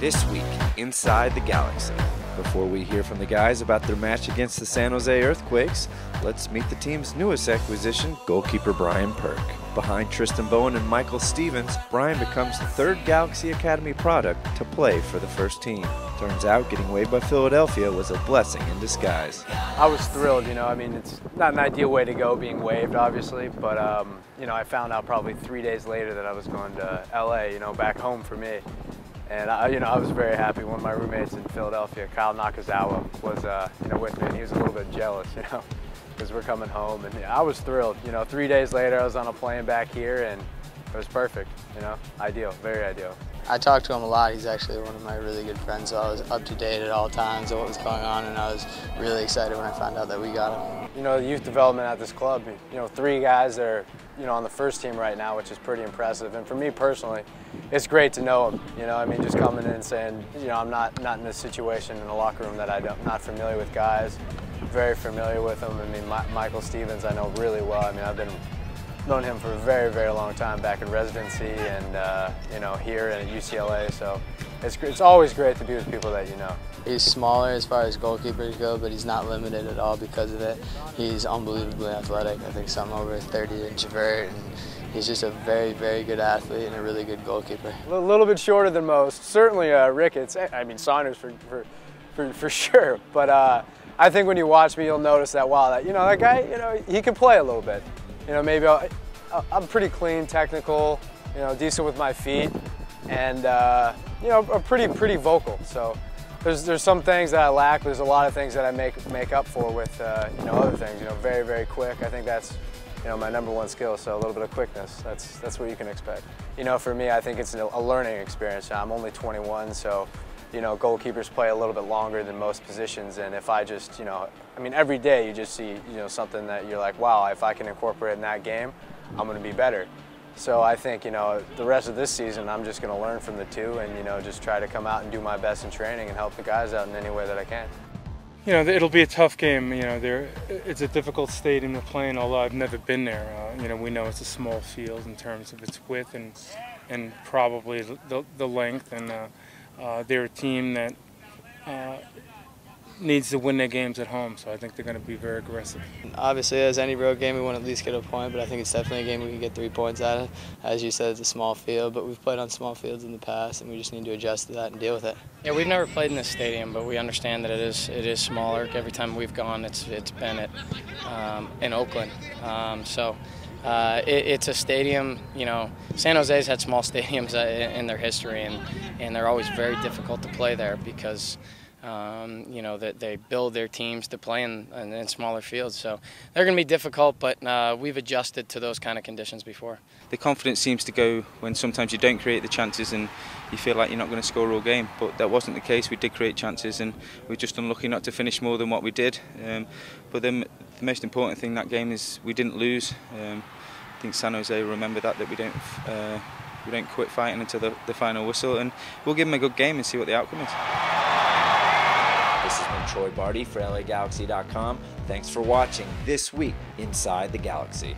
This week, Inside the Galaxy. Before we hear from the guys about their match against the San Jose Earthquakes, let's meet the team's newest acquisition, goalkeeper Brian Perk. Behind Tristan Bowen and Michael Stevens, Brian becomes the third Galaxy Academy product to play for the first team. Turns out getting waived by Philadelphia was a blessing in disguise. I was thrilled, I mean, it's not an ideal way to go being waived, obviously, but, I found out probably 3 days later that I was going to LA, back home for me. And I was very happy. One of my roommates in Philadelphia, Kyle Nakazawa, was with me, and he was a little bit jealous, because we're coming home. And I was thrilled. 3 days later, I was on a plane back here, and it was perfect. Ideal, very ideal. I talked to him a lot. He's actually one of my really good friends, so I was up to date at all times of what was going on, and I was really excited when I found out that we got him. The youth development at this club, 3 guys that are, on the first team right now, which is pretty impressive. And for me personally, it's great to know them. Just coming in and saying, I'm not in a situation in the locker room that I'm not familiar with guys, very familiar with them. Michael Stevens I know really well. I've known him for a very, very long time back in residency and, here and at UCLA. So it's always great to be with people that you know. He's smaller as far as goalkeepers go, but he's not limited at all because of it. He's unbelievably athletic. I think something over 30-inch vert, and he's just a very, very good athlete and a really good goalkeeper. A little bit shorter than most. Certainly Ricketts, Saunders for sure. But I think when you watch me, you'll notice that, wow, that guy, he can play a little bit. Maybe I'm pretty clean, technical, decent with my feet, and pretty vocal. So there's some things that I lack, but there's a lot of things that I make up for with other things. Very, very quick. I think that's my #1 skill. So a little bit of quickness. That's what you can expect. For me, I think it's a learning experience. I'm only 21, so goalkeepers play a little bit longer than most positions. And if I just every day you just see something that you're like, wow, if I can incorporate in that game, I'm going to be better. So I think, the rest of this season, I'm just going to learn from the two and, just try to come out and do my best in training and help the guys out in any way that I can. It'll be a tough game. It's a difficult stadium to play in, although I've never been there. We know it's a small field in terms of its width and probably the length. And they're a team that needs to win their games at home, so I think they're going to be very aggressive. Obviously, as any road game, we want to at least get a point, but I think it's definitely a game we can get 3 points out of. As you said, it's a small field, but we've played on small fields in the past, and we just need to adjust to that and deal with it. Yeah, we've never played in this stadium, but we understand that it is smaller. Every time we've gone, it's been in Oakland. It's a stadium, San Jose's had small stadiums in their history, and they're always very difficult to play there because that they build their teams to play in smaller fields. So they're going to be difficult, but we've adjusted to those kind of conditions before. The confidence seems to go when sometimes you don't create the chances and you feel like you're not going to score all game, but that wasn't the case. We did create chances and we're just unlucky not to finish more than what we did. But the most important thing that game is we didn't lose. I think San Jose will remember that we don't quit fighting until the final whistle, and we'll give them a good game and see what the outcome is. This has been Troy Barty for LAGalaxy.com. Thanks for watching This Week Inside the Galaxy.